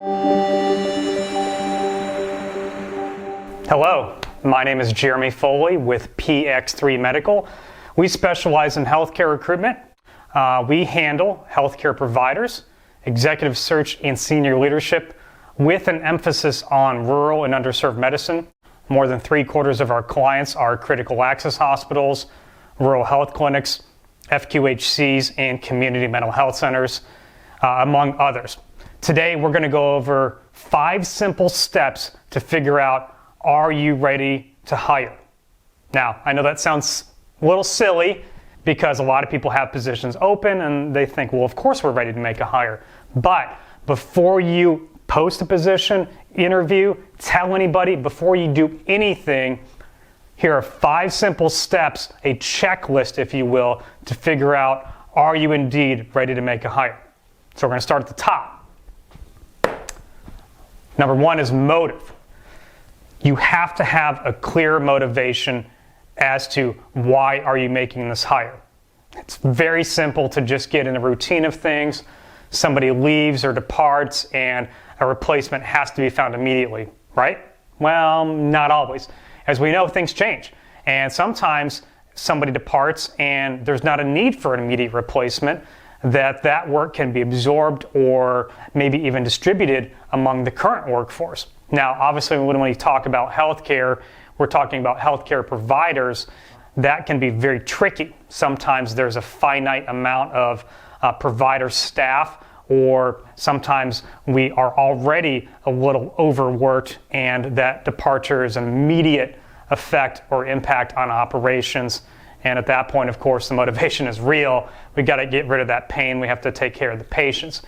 Hello, my name is Jeremy Foley with PX3 Medical. We specialize in healthcare recruitment. We handle healthcare providers, executive search, and senior leadership with an emphasis on rural and underserved medicine. More than 3/4 of our clients are critical access hospitals, rural health clinics, FQHCs, and community mental health centers, among others. Today, we're going to go over 5 simple steps to figure out, are you ready to hire? Now, I know that sounds a little silly because a lot of people have positions open and they think, well, of course we're ready to make a hire. But before you post a position, interview, tell anybody, before you do anything, here are 5 simple steps, a checklist, if you will, to figure out, are you indeed ready to make a hire? So we're going to start at the top. Number 1 is motive. You have to have a clear motivation as to why are you making this hire. It's very simple to just get in a routine of things. Somebody leaves or departs and a replacement has to be found immediately, right? Well, not always. As we know, things change. And sometimes somebody departs and there's not a need for an immediate replacement, that work can be absorbed or maybe even distributed among the current workforce. Now, obviously, when we talk about healthcare, we're talking about healthcare providers. That can be very tricky. Sometimes there's a finite amount of provider staff, or sometimes we are already a little overworked and that departure is an immediate effect or impact on operations. And at that point, of course, the motivation is real. We got to get rid of that pain. We have to take care of the patients.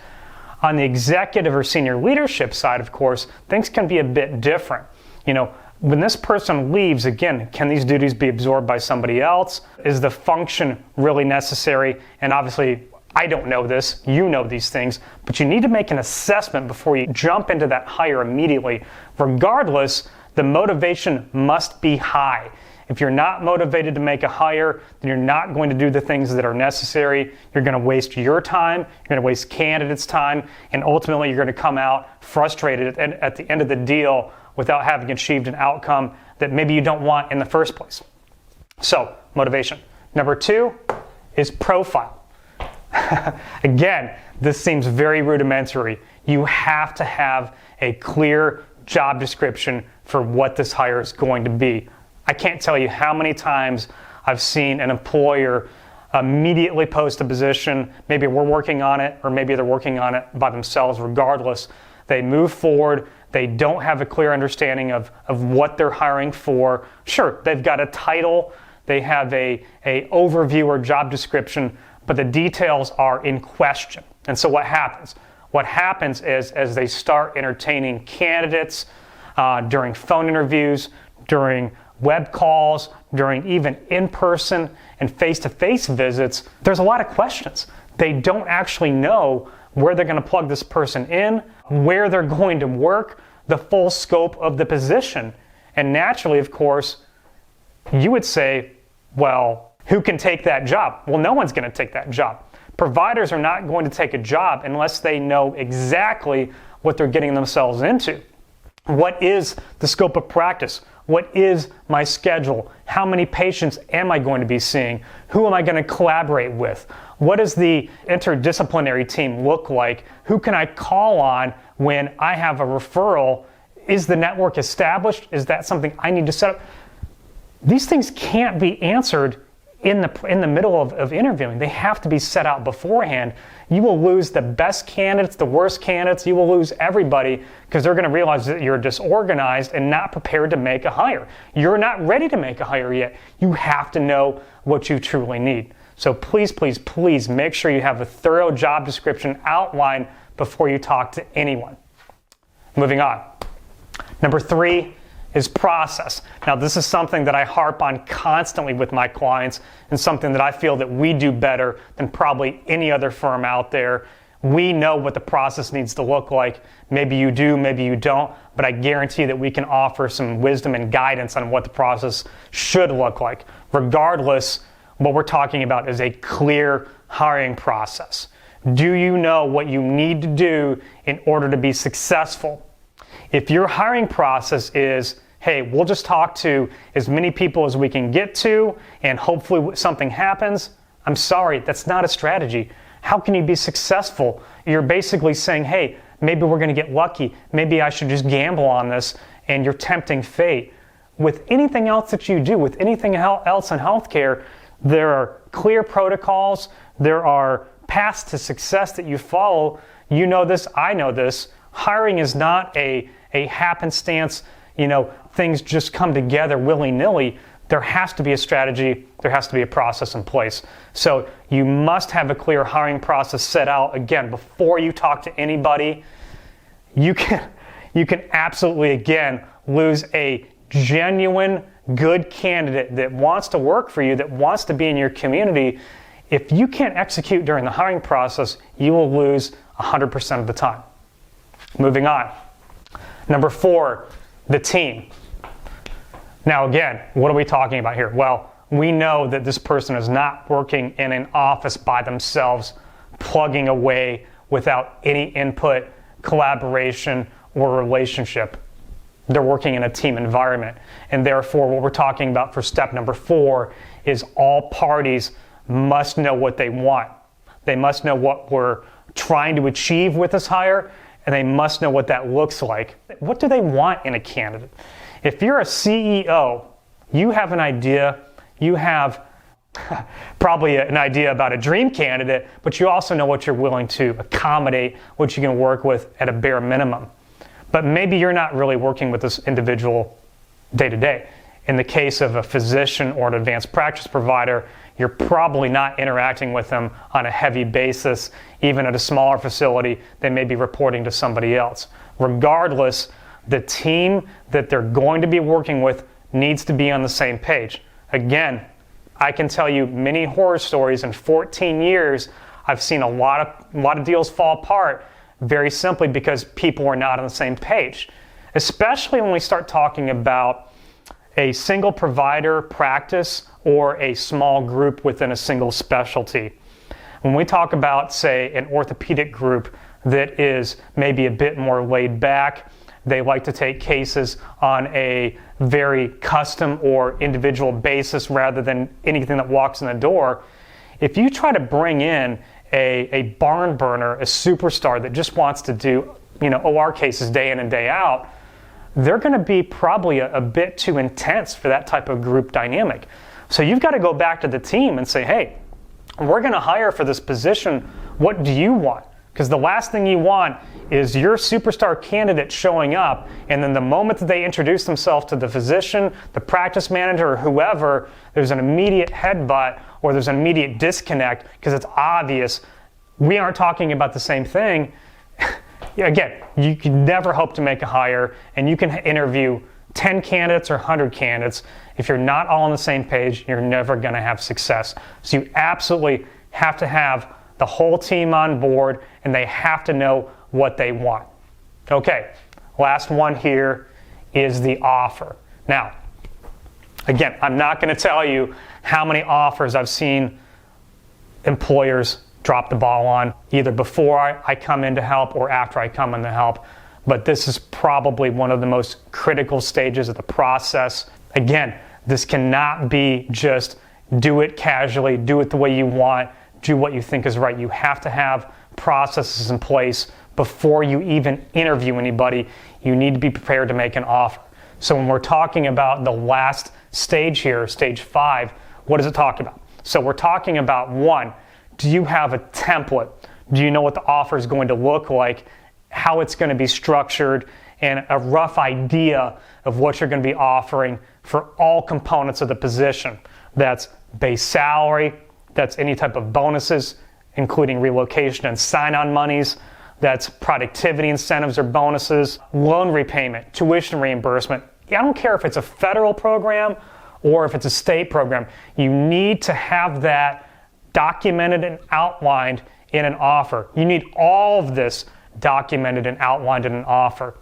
On the executive or senior leadership side, of course, things can be a bit different. You know, when this person leaves, again, can these duties be absorbed by somebody else? Is the function really necessary? And obviously, I don't know this, you know these things, but you need to make an assessment before you jump into that hire immediately. Regardless, the motivation must be high. If you're not motivated to make a hire, then you're not going to do the things that are necessary. You're going to waste your time, you're going to waste candidates' time, and ultimately you're going to come out frustrated at the end of the deal without having achieved an outcome that maybe you don't want in the first place. So, motivation. Number 2 is profile. Again, this seems very rudimentary. You have to have a clear job description for what this hire is going to be. I can't tell you how many times I've seen an employer immediately post a position. Maybe we're working on it, or maybe they're working on it by themselves. Regardless, they move forward. They don't have a clear understanding of what they're hiring for. Sure, they've got a title. They have a overview or job description, but the details are in question. And so what happens? What happens is as they start entertaining candidates during phone interviews, during web calls, during even in-person and face-to-face visits, there's a lot of questions. They don't actually know where they're going to plug this person in, where they're going to work, the full scope of the position. And naturally, of course, you would say, well, who can take that job? Well, no one's going to take that job. Providers are not going to take a job unless they know exactly what they're getting themselves into. What is the scope of practice? What is my schedule? How many patients am I going to be seeing? Who am I going to collaborate with? What does the interdisciplinary team look like? Who can I call on when I have a referral? Is the network established? Is that something I need to set up? These things can't be answered in the middle of interviewing. They have to be set out beforehand. You will lose the best candidates, the worst candidates. You will lose everybody because they're going to realize that you're disorganized and not prepared to make a hire. You're not ready to make a hire yet. You have to know what you truly need. So please, please, please make sure you have a thorough job description outline before you talk to anyone. Moving on. Number 3 is process. Now, this is something that I harp on constantly with my clients and something that I feel that we do better than probably any other firm out there. We know what the process needs to look like. Maybe you do, maybe you don't, but I guarantee that we can offer some wisdom and guidance on what the process should look like. Regardless, what we're talking about is a clear hiring process. Do you know what you need to do in order to be successful? If your hiring process is, hey, we'll just talk to as many people as we can get to and hopefully something happens, I'm sorry, that's not a strategy. How can you be successful? You're basically saying, hey, maybe we're going to get lucky. Maybe I should just gamble on this, and you're tempting fate. With anything else that you do, with anything else in healthcare, there are clear protocols, there are paths to success that you follow. You know this, I know this. Hiring is not a happenstance, things just come together willy-nilly. There has to be a strategy, there has to be a process in place. So you must have a clear hiring process set out. Again, before you talk to anybody, you can absolutely, again, lose a genuine, good candidate that wants to work for you, that wants to be in your community. If you can't execute during the hiring process, you will lose 100% of the time. Moving on. Number 4, the team. Now again, what are we talking about here? Well, we know that this person is not working in an office by themselves, plugging away without any input, collaboration, or relationship. They're working in a team environment. And therefore, what we're talking about for step number 4 is all parties must know what they want. They must know what we're trying to achieve with this hire, and they must know what that looks like. What do they want in a candidate? If you're a CEO, you have an idea, you have probably an idea about a dream candidate, but you also know what you're willing to accommodate, what you can work with at a bare minimum. But maybe you're not really working with this individual day to day. In the case of a physician or an advanced practice provider, you're probably not interacting with them on a heavy basis. Even at a smaller facility, they may be reporting to somebody else. Regardless, the team that they're going to be working with needs to be on the same page. Again, I can tell you many horror stories. In 14 years, I've seen a lot of deals fall apart very simply because people are not on the same page. Especially when we start talking about a single provider practice or a small group within a single specialty. When we talk about, say, an orthopedic group that is maybe a bit more laid back, they like to take cases on a very custom or individual basis rather than anything that walks in the door. If you try to bring in a barn burner, a superstar that just wants to do OR cases day in and day out, they're going to be probably a bit too intense for that type of group dynamic. So you've got to go back to the team and say, hey, we're going to hire for this position. What do you want? Because the last thing you want is your superstar candidate showing up, and then the moment that they introduce themselves to the physician, the practice manager, or whoever, there's an immediate headbutt or there's an immediate disconnect because it's obvious we aren't talking about the same thing. Again, you can never hope to make a hire, and you can interview 10 candidates or 100 candidates. If you're not all on the same page, you're never going to have success. So you absolutely have to have the whole team on board, and they have to know what they want. Okay, last one here is the offer. Now, again, I'm not going to tell you how many offers I've seen employers drop the ball on, either before I come in to help or after I come in to help. But this is probably one of the most critical stages of the process. Again, this cannot be just do it casually, do it the way you want, do what you think is right. You have to have processes in place before you even interview anybody. You need to be prepared to make an offer. So when we're talking about the last stage here, stage 5, what does it talk about? So we're talking about 1, do you have a template? Do you know what the offer is going to look like, how it's going to be structured, and a rough idea of what you're going to be offering for all components of the position? That's base salary, that's any type of bonuses, including relocation and sign-on monies, that's productivity incentives or bonuses, loan repayment, tuition reimbursement. I don't care if it's a federal program or if it's a state program. You need to have that documented and outlined in an offer. You need all of this documented and outlined in an offer.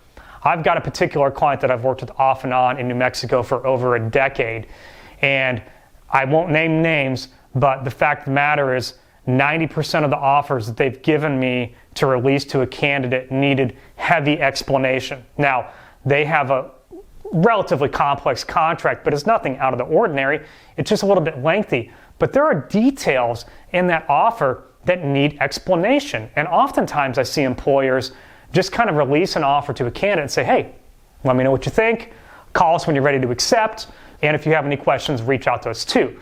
I've got a particular client that I've worked with off and on in New Mexico for over a decade, and I won't name names, but the fact of the matter is 90% of the offers that they've given me to release to a candidate needed heavy explanation. Now, they have a relatively complex contract, but it's nothing out of the ordinary. It's just a little bit lengthy. But there are details in that offer that need explanation. And oftentimes I see employers just kind of release an offer to a candidate and say, hey, let me know what you think. Call us when you're ready to accept. And if you have any questions, reach out to us too.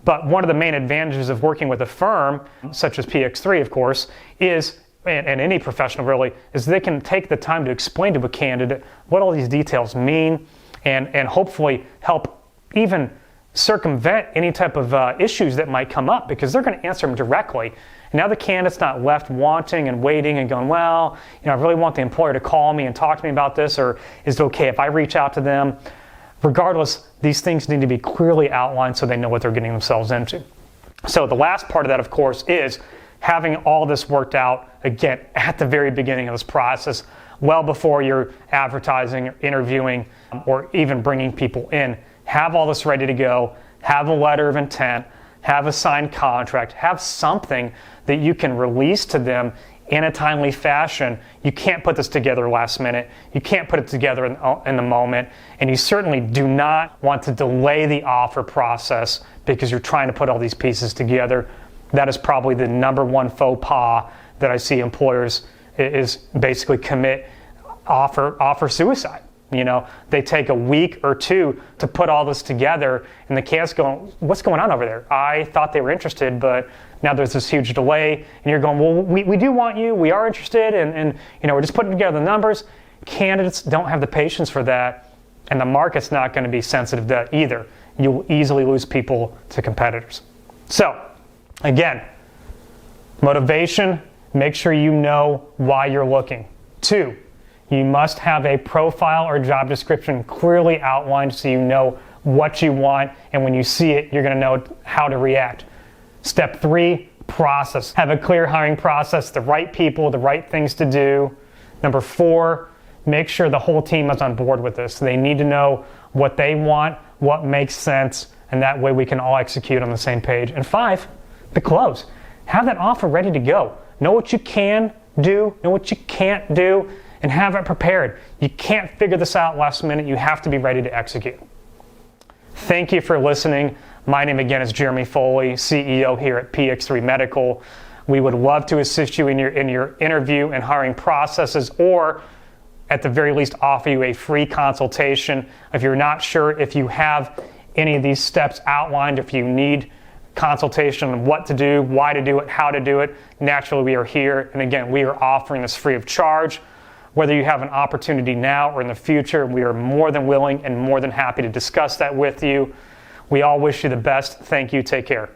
But one of the main advantages of working with a firm, such as PX3, of course, is, and any professional really, is they can take the time to explain to a candidate what all these details mean and hopefully help even circumvent any type of issues that might come up, because they're going to answer them directly. And now the candidate's not left wanting and waiting and going, well, I really want the employer to call me and talk to me about this, or is it okay if I reach out to them? Regardless, these things need to be clearly outlined so they know what they're getting themselves into. So the last part of that, of course, is having all this worked out, again, at the very beginning of this process, well before you're advertising or interviewing or even bringing people in. Have all this ready to go, have a letter of intent, have a signed contract, have something that you can release to them in a timely fashion. You can't put this together last minute. You can't put it together in the moment. And you certainly do not want to delay the offer process because you're trying to put all these pieces together. That is probably the number one faux pas that I see employers is basically commit offer suicide. They take a week or two to put all this together, and the candidate's going, what's going on over there? I thought they were interested, but now there's this huge delay, and you're going, well, we do want you, we are interested, and we're just putting together the numbers. Candidates don't have the patience for that, and the market's not going to be sensitive to that either. You'll easily lose people to competitors. So, again, motivation, make sure you know why you're looking. 2, you must have a profile or job description clearly outlined so you know what you want, and when you see it, you're going to know how to react. Step 3, process. Have a clear hiring process, the right people, the right things to do. Number 4, make sure the whole team is on board with this. They need to know what they want, what makes sense, and that way we can all execute on the same page. And 5, the close. Have that offer ready to go. Know what you can do, know what you can't do, and have it prepared. You can't figure this out last minute. You have to be ready to execute. Thank you for listening. My name again is Jeremy Foley, CEO here at PX3 Medical. We would love to assist you in your interview and hiring processes, or at the very least offer you a free consultation. If you're not sure if you have any of these steps outlined, if you need consultation on what to do, why to do it, how to do it, naturally we are here. And again, we are offering this free of charge. Whether you have an opportunity now or in the future, we are more than willing and more than happy to discuss that with you. We all wish you the best. Thank you. Take care.